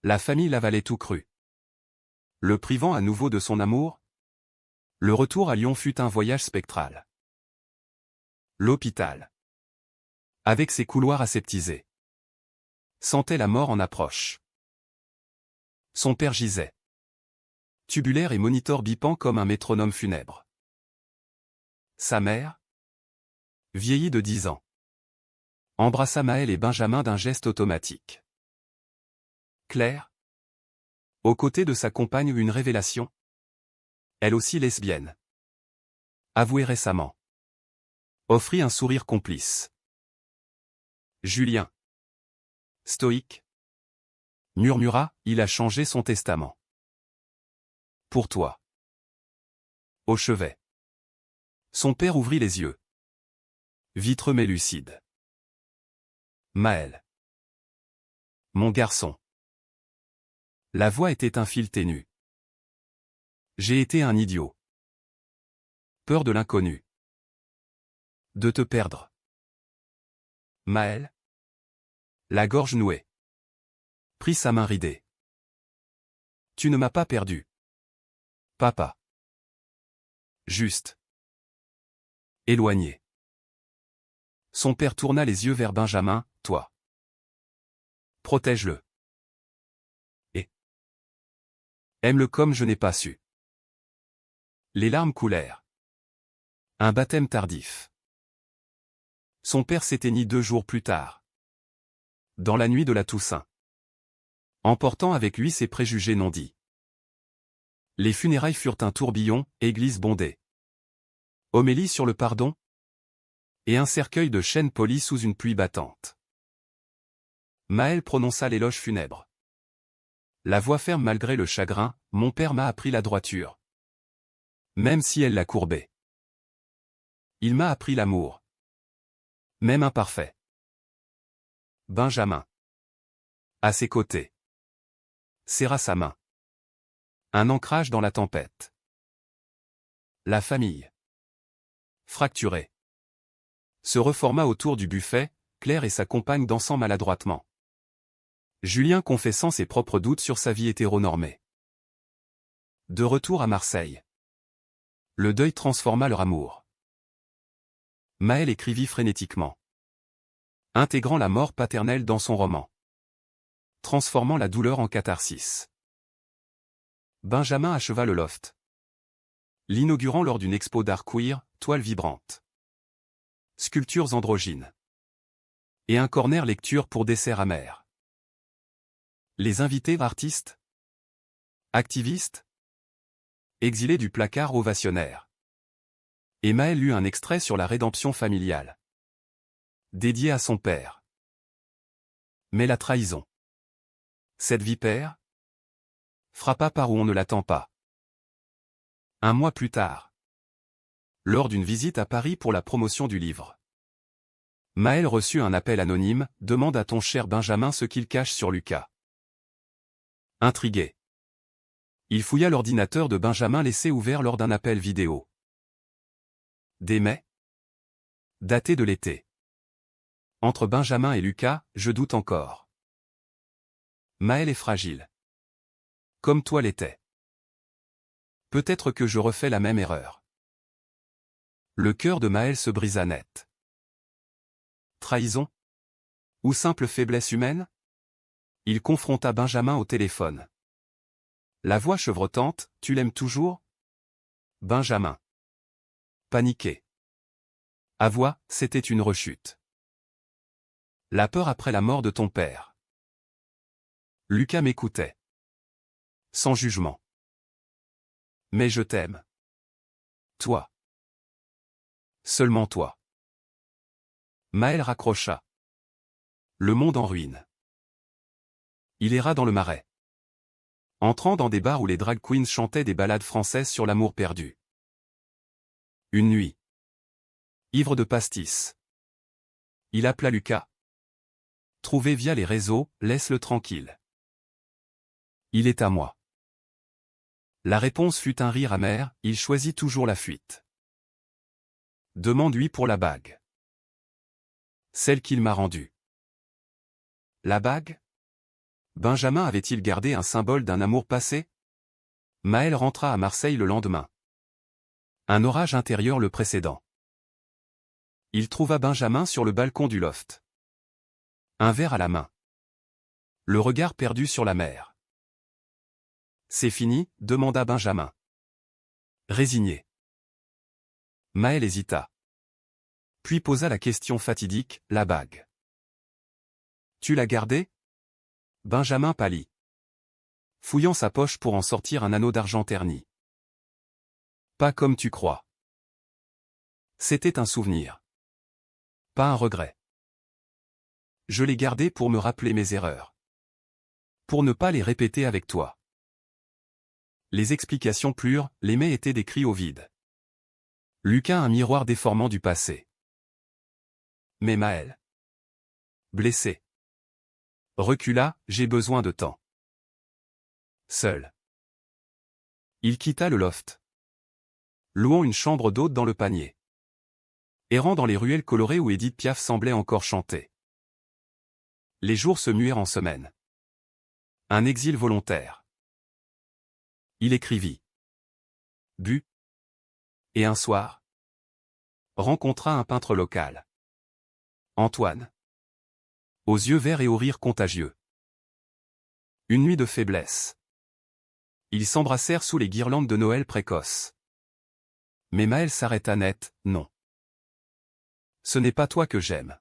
la famille l'avalait tout cru, le privant à nouveau de son amour? Le retour à Lyon fut un voyage spectral. L'hôpital, avec ses couloirs aseptisés, sentait la mort en approche. Son père gisait, tubulaire et monitor bipant comme un métronome funèbre. Sa mère, vieillie de 10 ans, embrassa Maël et Benjamin d'un geste automatique. Claire, aux côtés de sa compagne, une révélation. Elle aussi lesbienne. Avouée récemment. Offrit un sourire complice. Julien, stoïque, murmura, il a changé son testament. Pour toi. Au chevet. Son père ouvrit les yeux. Vitreux mais lucide. Maël. Mon garçon. La voix était un fil ténu. J'ai été un idiot. Peur de l'inconnu. De te perdre. Maël. La gorge nouée. Prit sa main ridée. Tu ne m'as pas perdu. Papa. Juste. Éloigné. Son père tourna les yeux vers Benjamin, toi. Protège-le. Et aime-le comme je n'ai pas su. Les larmes coulèrent. Un baptême tardif. Son père s'éteignit 2 jours plus tard. Dans la nuit de la Toussaint. Emportant avec lui ses préjugés non dits. Les funérailles furent un tourbillon, église bondée. Homélie sur le pardon. Et un cercueil de chêne poli sous une pluie battante. Maël prononça l'éloge funèbre. La voix ferme malgré le chagrin, mon père m'a appris la droiture. Même si elle l'a courbée. Il m'a appris l'amour. Même imparfait. Benjamin. À ses côtés. Serra sa main. Un ancrage dans la tempête. La famille. Fracturée. Se reforma autour du buffet, Claire et sa compagne dansant maladroitement. Julien confessant ses propres doutes sur sa vie hétéronormée. De retour à Marseille. Le deuil transforma leur amour. Maël écrivit frénétiquement. Intégrant la mort paternelle dans son roman. Transformant la douleur en catharsis. Benjamin acheva le loft. L'inaugurant lors d'une expo d'art queer, toiles vibrantes. Sculptures androgynes. Et un corner lecture pour dessert amer. Les invités artistes, activistes, exilés du placard ovationnaire. Et Maël lut un extrait sur la rédemption familiale. Dédié à son père. Mais la trahison. Cette vipère frappa par où on ne l'attend pas. 1 mois plus tard. Lors d'une visite à Paris pour la promotion du livre. Maël reçut un appel anonyme, demande à ton cher Benjamin ce qu'il cache sur Lucas. Intrigué. Il fouilla l'ordinateur de Benjamin laissé ouvert lors d'un appel vidéo. Dès mai. Daté de l'été. Entre Benjamin et Lucas, je doute encore. Maël est fragile. Comme toi l'étais. Peut-être que je refais la même erreur. Le cœur de Maël se brisa net. Trahison? Ou simple faiblesse humaine? Il confronta Benjamin au téléphone. La voix chevrotante, tu l'aimes toujours? Benjamin. Paniqué. À voix, c'était une rechute. La peur après la mort de ton père. Lucas m'écoutait. Sans jugement. Mais je t'aime. Toi. Seulement toi. Maël raccrocha. Le monde en ruine. Il erra dans le Marais. Entrant dans des bars où les drag queens chantaient des ballades françaises sur l'amour perdu. Une nuit. Ivre de pastis. Il appela Lucas. Trouvé via les réseaux, laisse-le tranquille. Il est à moi. La réponse fut un rire amer, il choisit toujours la fuite. Demande-lui pour la bague. Celle qu'il m'a rendue. La bague? Benjamin avait-il gardé un symbole d'un amour passé? Maël rentra à Marseille le lendemain. Un orage intérieur le précédant. Il trouva Benjamin sur le balcon du loft. Un verre à la main. Le regard perdu sur la mer. C'est fini, demanda Benjamin. Résigné. Maël hésita. Puis posa la question fatidique, la bague. Tu l'as gardée? Benjamin pâlit. Fouillant sa poche pour en sortir un anneau d'argent terni. Pas comme tu crois. C'était un souvenir. Pas un regret. Je l'ai gardé pour me rappeler mes erreurs. Pour ne pas les répéter avec toi. Les explications plurent, les mets étaient des cris au vide. Lucas un miroir déformant du passé. Mais Maël. Blessé. Recula, j'ai besoin de temps. Seul. Il quitta le loft. Louant une chambre d'hôte dans le panier. Errant dans les ruelles colorées où Édith Piaf semblait encore chanter. Les jours se muèrent en semaines. Un exil volontaire. Il écrivit. But. Et un soir. Rencontra un peintre local. Antoine. Aux yeux verts et au rire contagieux. Une nuit de faiblesse. Ils s'embrassèrent sous les guirlandes de Noël précoces. Mais Maël s'arrêta net, non. Ce n'est pas toi que j'aime.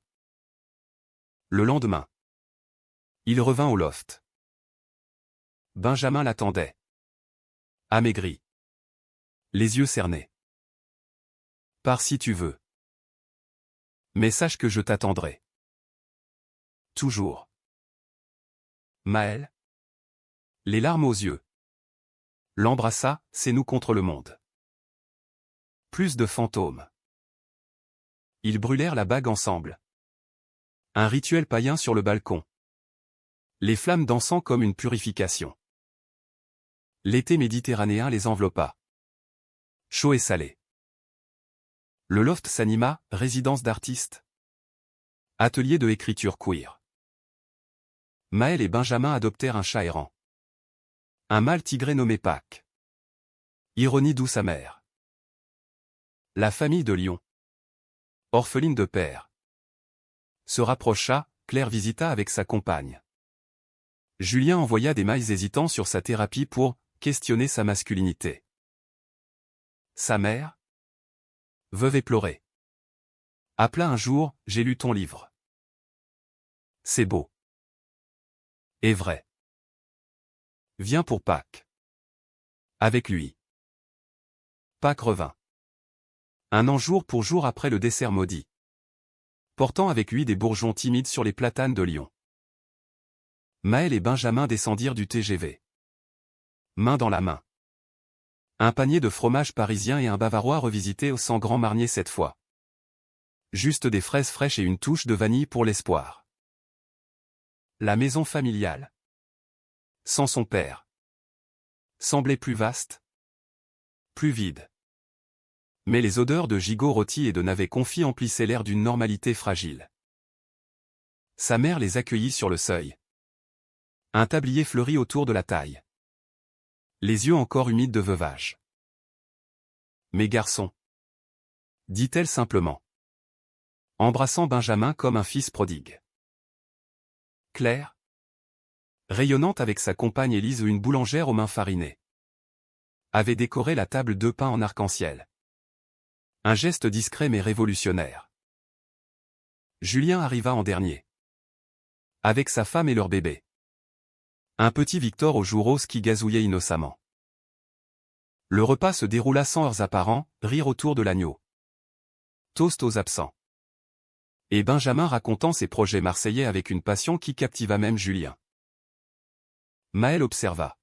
Le lendemain. Il revint au loft. Benjamin l'attendait. Amaigri. Les yeux cernés. Pars si tu veux. Mais sache que je t'attendrai. Toujours. Maël. Les larmes aux yeux. L'embrassa, c'est nous contre le monde. Plus de fantômes. Ils brûlèrent la bague ensemble. Un rituel païen sur le balcon. Les flammes dansant comme une purification. L'été méditerranéen les enveloppa. Chaud et salé. Le loft s'anima, résidence d'artistes. Atelier de écriture queer. Maël et Benjamin adoptèrent un chat errant. Un mâle tigré nommé Pâques. Ironie douce amère. La famille de Lyon. Orpheline de père. Se rapprocha, Claire visita avec sa compagne. Julien envoya des mails hésitants sur sa thérapie pour questionner sa masculinité. Sa mère, veuve éplorée, appela un jour, j'ai lu ton livre. C'est beau. Et vrai. Viens pour Pâques. Avec lui. Pâques revint. Un an jour pour jour après le dessert maudit. Portant avec lui des bourgeons timides sur les platanes de Lyon. Maël et Benjamin descendirent du TGV. Main dans la main. Un panier de fromage parisien et un bavarois revisité au sang Grand Marnier cette fois. Juste des fraises fraîches et une touche de vanille pour l'espoir. La maison familiale. Sans son père. Semblait plus vaste. Plus vide. Mais les odeurs de gigot rôti et de navets confits emplissaient l'air d'une normalité fragile. Sa mère les accueillit sur le seuil. Un tablier fleuri autour de la taille. Les yeux encore humides de veuvage. Mes garçons. Dit-elle simplement. Embrassant Benjamin comme un fils prodigue. Claire. Rayonnante avec sa compagne Élise ou une boulangère aux mains farinées. Avait décoré la table de pain en arc-en-ciel. Un geste discret mais révolutionnaire. Julien arriva en dernier. Avec sa femme et leur bébé. Un petit Victor aux joues roses qui gazouillait innocemment. Le repas se déroula sans heurts apparents, rire autour de l'agneau. Toast aux absents. Et Benjamin racontant ses projets marseillais avec une passion qui captiva même Julien. Maël observa.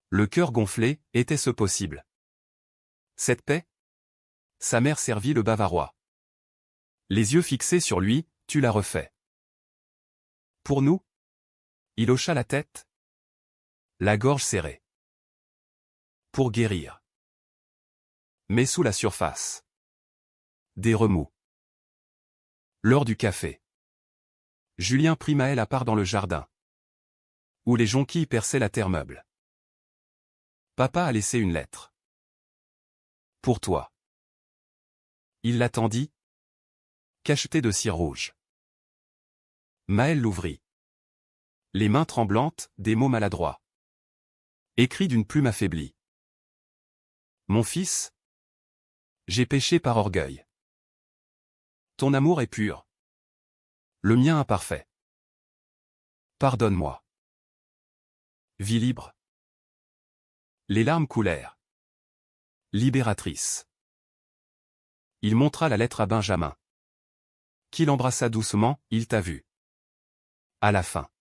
Le cœur gonflé, était-ce possible? Cette paix? Sa mère servit le bavarois. Les yeux fixés sur lui, tu l'as refait. Pour nous? Il hocha la tête. La gorge serrée. Pour guérir. Mais sous la surface. Des remous. L'heure du café. Julien prit Maëlle à part dans le jardin, où les jonquilles perçaient la terre meuble. Papa a laissé une lettre. Pour toi. Il l'attendit, cachetée de cire rouge. Maëlle l'ouvrit. Les mains tremblantes, des mots maladroits. Écrit d'une plume affaiblie. Mon fils, j'ai péché par orgueil. Ton amour est pur. Le mien imparfait. Pardonne-moi. Vie libre. Les larmes coulèrent. Libératrice. Il montra la lettre à Benjamin, qui l'embrassa doucement. Il t'a vu. À la fin.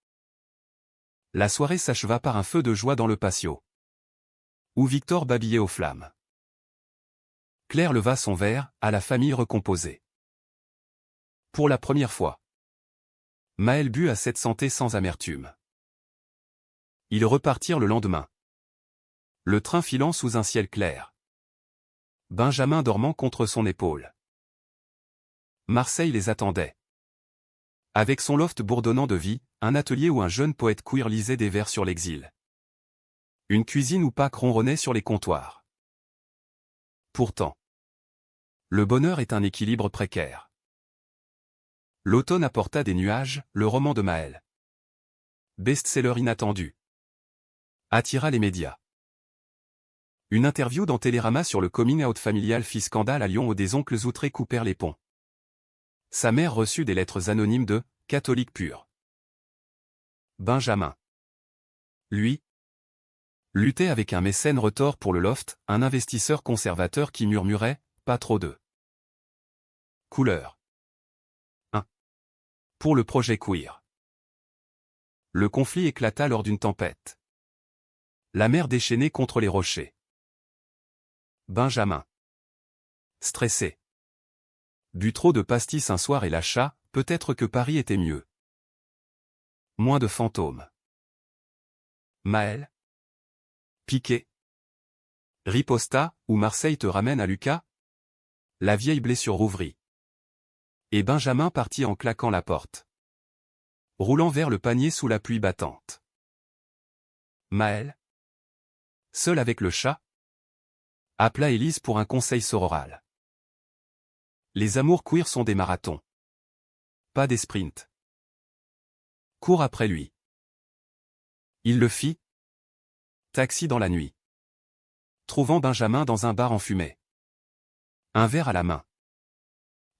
La soirée s'acheva par un feu de joie dans le patio, où Victor babillait aux flammes. Claire leva son verre, à la famille recomposée. Pour la première fois, Maëlle but à cette santé sans amertume. Ils repartirent le lendemain. Le train filant sous un ciel clair. Benjamin dormant contre son épaule. Marseille les attendait. Avec son loft bourdonnant de vie, un atelier où un jeune poète queer lisait des vers sur l'exil. Une cuisine où Pâques ronronnait sur les comptoirs. Pourtant, le bonheur est un équilibre précaire. L'automne apporta des nuages, le roman de Maëlle, best-seller inattendu, attira les médias. Une interview dans Télérama sur le coming out familial fit scandale à Lyon où des oncles outrés coupèrent les ponts. Sa mère reçut des lettres anonymes de « catholique pur ». Benjamin, lui, luttait avec un mécène retors pour le loft, un investisseur conservateur qui murmurait « pas trop de couleur ». Pour le projet queer. Le conflit éclata lors d'une tempête. La mer déchaînée contre les rochers. Benjamin, stressé, but trop de pastis un soir et lâcha, peut-être que Paris était mieux. Moins de fantômes. Maëlle, piqué, riposta, ou Marseille te ramène à Lucas? La vieille blessure rouvrit. Et Benjamin partit en claquant la porte, roulant vers le panier sous la pluie battante. Maëlle, seule avec le chat, appela Élise pour un conseil sororal. Les amours queer sont des marathons, pas des sprints. Cours après lui. Il le fit. Taxi dans la nuit. Trouvant Benjamin dans un bar enfumé. Un verre à la main.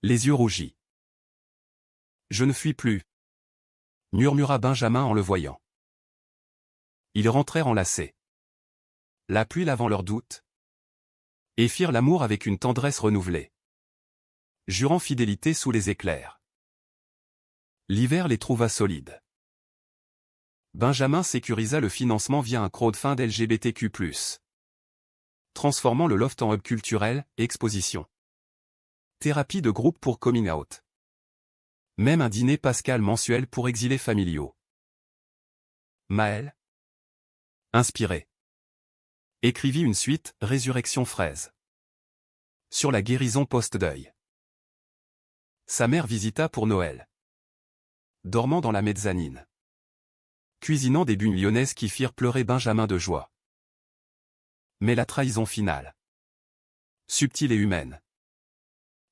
Les yeux rougis. Je ne fuis plus, murmura Benjamin en le voyant. Ils rentrèrent enlacés. La pluie lavant leurs doutes. Et firent l'amour avec une tendresse renouvelée. Jurant fidélité sous les éclairs. L'hiver les trouva solides. Benjamin sécurisa le financement via un crowdfund LGBTQ+. Transformant le loft en hub culturel, exposition. Thérapie de groupe pour coming out. Même un dîner pascal mensuel pour exilés familiaux. Maëlle, inspiré, écrivit une suite, Résurrection fraise, sur la guérison post-deuil. Sa mère visita pour Noël. Dormant dans la mezzanine. Cuisinant des bugnes lyonnaises qui firent pleurer Benjamin de joie. Mais la trahison finale, subtile et humaine,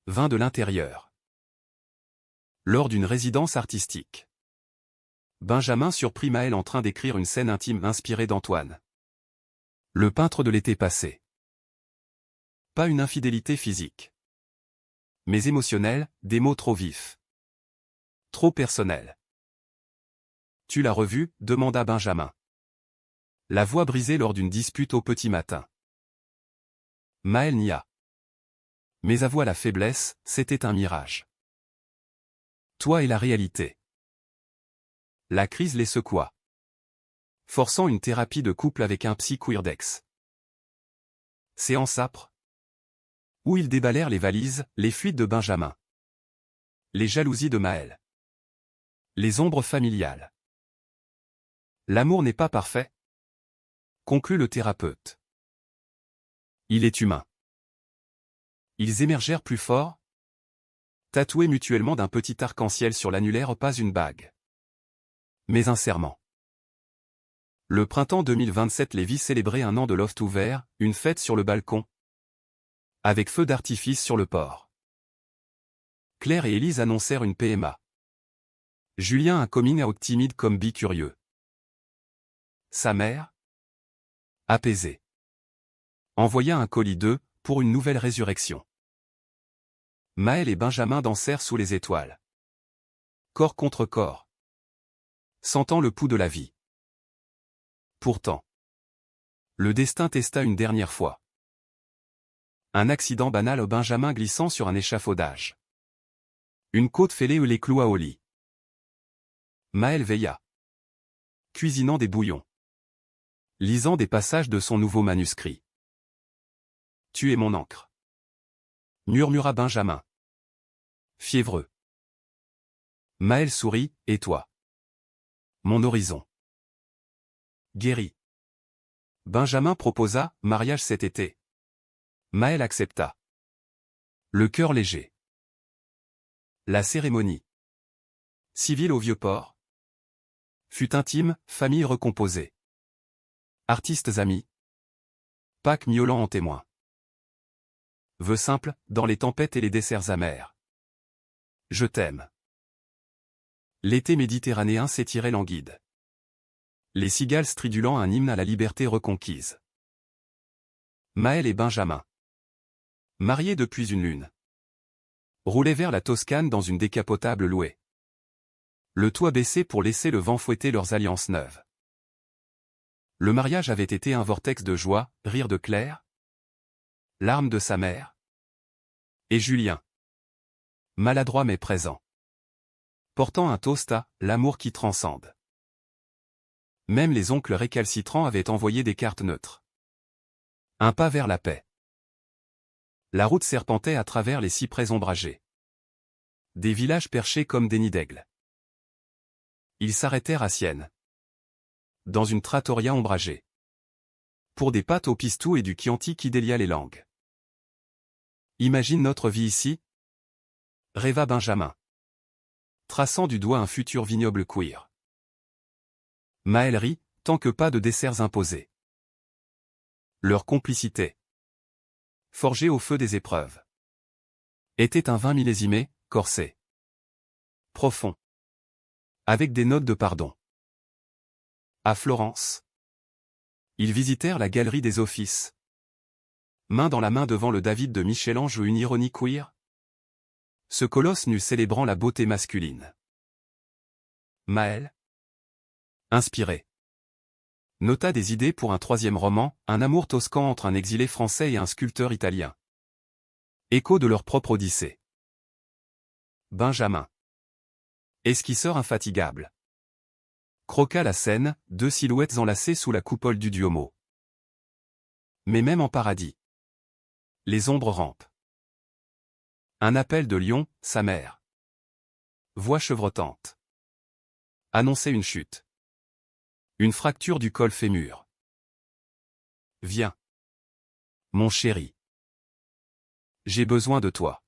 vint de l'intérieur. Lors d'une résidence artistique. Benjamin surprit Maëlle en train d'écrire une scène intime inspirée d'Antoine, le peintre de l'été passé. Pas une infidélité physique, mais émotionnelle, des mots trop vifs. Trop personnels. Tu l'as revu, demanda Benjamin. La voix brisée lors d'une dispute au petit matin. Maëlle nia. Mais avoua la faiblesse, c'était un mirage. Toi et la réalité. La crise les secoua, forçant une thérapie de couple avec un psy queerdex. Séance âpre, où ils déballèrent les valises, les fuites de Benjamin, les jalousies de Maëlle, les ombres familiales. L'amour n'est pas parfait. conclut le thérapeute. Il est humain. Ils émergèrent plus forts, tatoués mutuellement d'un petit arc-en-ciel sur l'annulaire, pas une bague, mais un serment. Le printemps 2027, Lévi célébrait 1 an de loft ouvert, une fête sur le balcon, avec feu d'artifice sur le port. Claire et Élise annoncèrent une PMA. Julien un coming out timide comme bicurieux. Sa mère, apaisée, envoya un colis d'œufs pour une nouvelle résurrection. Maël et Benjamin dansèrent sous les étoiles. Corps contre corps. Sentant le pouls de la vie. Pourtant, le destin testa une dernière fois. Un accident banal, Benjamin glissant sur un échafaudage. Une côte fêlée les cloua au lit. Maël veilla. Cuisinant des bouillons. Lisant des passages de son nouveau manuscrit. Tu es mon encre, murmura Benjamin. Fiévreux. Maël sourit, et toi? Mon horizon. Guéri. Benjamin proposa, mariage cet été. Maël accepta. Le cœur léger. La cérémonie civile au Vieux-Port fut intime, famille recomposée. Artistes amis. Pâques miaulant en témoin. Vœux simples, dans les tempêtes et les desserts amers. Je t'aime. L'été méditerranéen s'étirait languide. Les cigales stridulant un hymne à la liberté reconquise. Maël et Benjamin, mariés depuis une lune, roulaient vers la Toscane dans une décapotable louée. Le toit baissé pour laisser le vent fouetter leurs alliances neuves. Le mariage avait été un vortex de joie, rire de Claire, larmes de sa mère, et Julien, maladroit mais présent, portant un toast à l'amour qui transcende. Même les oncles récalcitrants avaient envoyé des cartes neutres. Un pas vers la paix. La route serpentait à travers les cyprès ombragés. Des villages perchés comme des nids d'aigles. Ils s'arrêtèrent à Sienne, dans une trattoria ombragée, pour des pâtes au pistou et du Chianti qui délia les langues. Imagine notre vie ici, rêva Benjamin, traçant du doigt un futur vignoble queer. Maël rit, tant que pas de desserts imposés. Leur complicité, forgée au feu des épreuves, était un vin millésimé, corsé, profond, avec des notes de pardon. À Florence, ils visitèrent la galerie des offices, main dans la main devant le David de Michel-Ange ou une ironie queer. Ce colosse nu célébrant la beauté masculine. Maël, inspiré, nota des idées pour un 3e roman, un amour toscan entre un exilé français et un sculpteur italien. Écho de leur propre odyssée. Benjamin, esquisseur infatigable, croqua la scène, 2 silhouettes enlacées sous la coupole du Duomo. Mais même en paradis, les ombres rampent. Un appel de Lyon, sa mère. Voix chevrotante. Annonçait une chute. Une fracture du col fémur. Viens. Mon chéri. J'ai besoin de toi.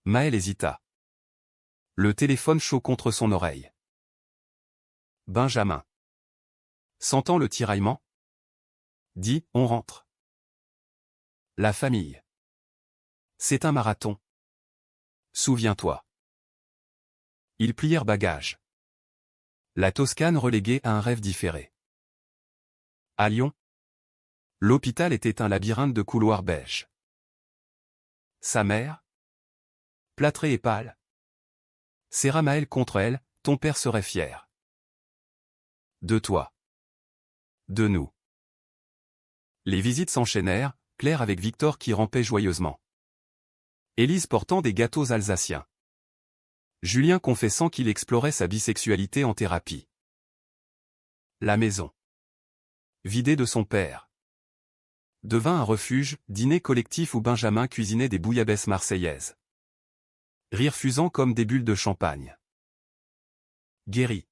Maël hésita. Le téléphone chaud contre son oreille. Benjamin, sentant le tiraillement, dit, on rentre. La famille. C'est un marathon. Souviens-toi. Ils plièrent bagages. La Toscane reléguée à un rêve différé. À Lyon, l'hôpital était un labyrinthe de couloirs beiges. Sa mère, plâtrée et pâle, serra Maël contre elle, ton père serait fier. De toi. De nous. Les visites s'enchaînèrent, Claire avec Victor qui rampait joyeusement. Élise portant des gâteaux alsaciens. Julien confessant qu'il explorait sa bisexualité en thérapie. La maison, vidée de son père, devint un refuge, dîner collectif où Benjamin cuisinait des bouillabaisse marseillaises. Rire fusant comme des bulles de champagne. Guéri.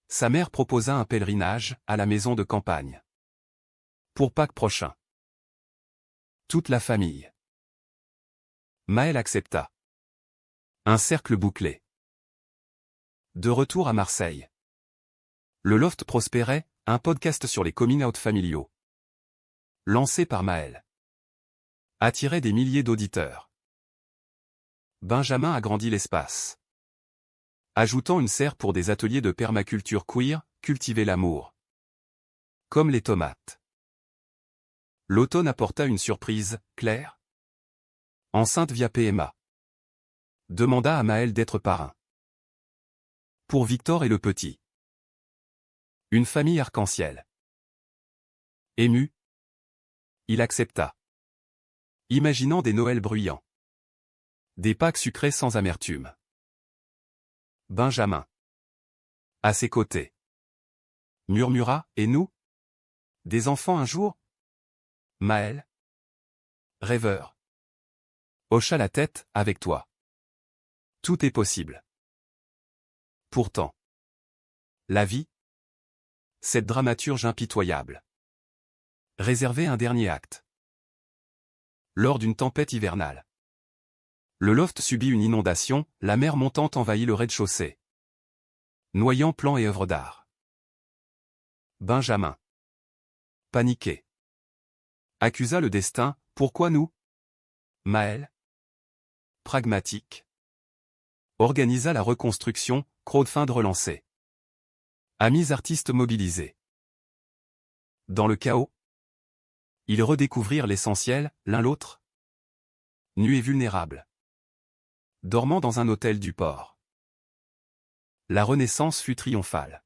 Sa mère proposa un pèlerinage à la maison de campagne. Pour Pâques prochain. Toute la famille. Maël accepta. Un cercle bouclé. De retour à Marseille. Le Loft prospérait, un podcast sur les coming-out familiaux. Lancé par Maël. Attirait des milliers d'auditeurs. Benjamin agrandit l'espace. Ajoutant une serre pour des ateliers de permaculture queer, cultiver l'amour. Comme les tomates. L'automne apporta une surprise, Claire, enceinte via PMA, demanda à Maël d'être parrain. Pour Victor et le petit. Une famille arc-en-ciel. Ému, il accepta. Imaginant des Noëls bruyants. Des Pâques sucrées sans amertume. Benjamin. À ses côtés. Murmura, et nous? Des enfants un jour? Maël. Rêveur. Hocha la tête, avec toi. Tout est possible. Pourtant. La vie. Cette dramaturge impitoyable. Réservait un dernier acte. Lors d'une tempête hivernale. Le loft subit une inondation, la mer montante envahit le rez-de-chaussée. Noyant plans et œuvres d'art. Benjamin. Paniqué. Accusa le destin, pourquoi nous? Maël. Pragmatique. Organisa la reconstruction, crowdfund relancé. Amis artistes mobilisés. Dans le chaos. Ils redécouvrirent l'essentiel, l'un l'autre. Nus et vulnérables. Dormant dans un hôtel du port. La renaissance fut triomphale.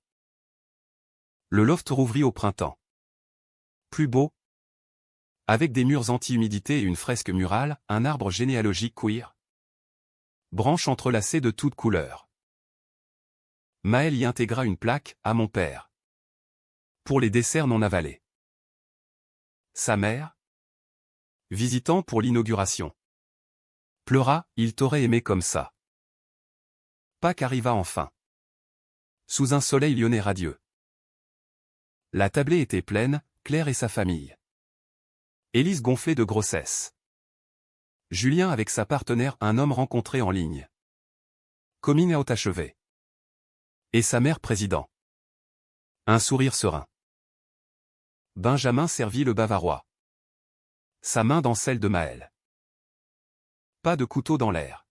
Le loft rouvrit au printemps. Plus beau. Avec des murs anti-humidité et une fresque murale, un arbre généalogique queer. Branches entrelacées de toutes couleurs. Maël y intégra une plaque, à mon père. Pour les desserts non avalés. Sa mère. Visitant pour l'inauguration. Pleura, il t'aurait aimé comme ça. Pâques arriva enfin. Sous un soleil lyonnais radieux. La tablée était pleine, Claire et sa famille. Élise gonflée de grossesse. Julien avec sa partenaire, un homme rencontré en ligne. Coming out achevé. Et sa mère président. Un sourire serein. Benjamin servit le bavarois. Sa main dans celle de Maël. Pas de couteau dans l'air.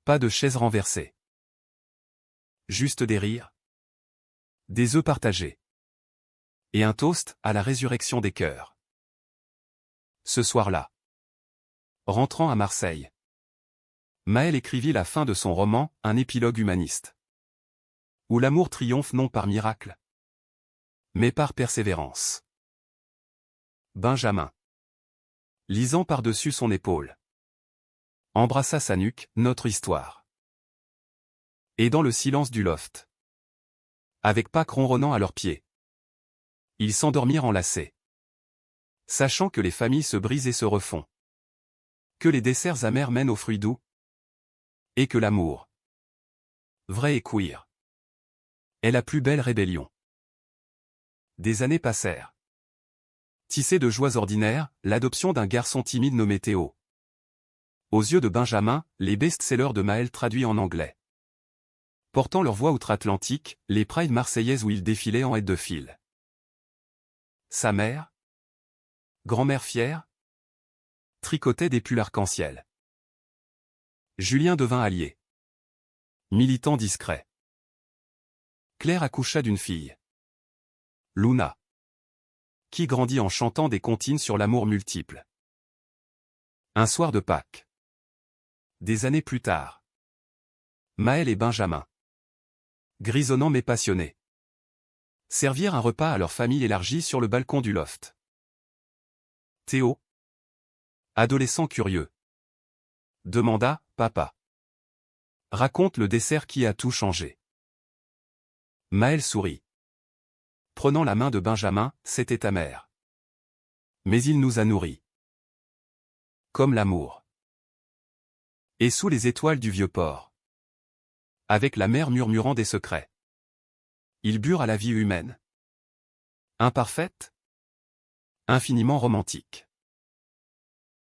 Pas de chaise renversée. Juste des rires. Des œufs partagés. Et un toast à la résurrection des cœurs. Ce soir-là. Rentrant à Marseille. Maël écrivit la fin de son roman, un épilogue humaniste. Où l'amour triomphe non par miracle, mais par persévérance. Benjamin. Lisant par-dessus son épaule. Embrassa sa nuque, notre histoire. Et dans le silence du loft. Avec Pâques ronronnant à leurs pieds. Ils s'endormirent enlacés. Sachant que les familles se brisent et se refont. Que les desserts amers mènent aux fruits doux. Et que l'amour. Vrai et queer. Est la plus belle rébellion. Des années passèrent. Tissée de joies ordinaires, l'adoption d'un garçon timide nommé Théo. Aux yeux de Benjamin, les best-sellers de Maël traduits en anglais. Portant leur voix outre-Atlantique, les prides marseillaises où ils défilaient en aide de file. Sa mère. Grand-mère fière. Tricotait des pulls arc-en-ciel. Julien devint allié. Militant discret. Claire accoucha d'une fille. Luna. Qui grandit en chantant des comptines sur l'amour multiple. Un soir de Pâques. Des années plus tard. Maël et Benjamin. Grisonnants mais passionnés. Servirent un repas à leur famille élargie sur le balcon du loft. Théo. Adolescent curieux. Demanda, papa. Raconte le dessert qui a tout changé. Maël sourit. Prenant la main de Benjamin, c'était ta mère. Mais il nous a nourris. Comme l'amour. Et sous les étoiles du vieux port. Avec la mer murmurant des secrets. Ils burent à la vie humaine. Imparfaite? Infiniment romantique.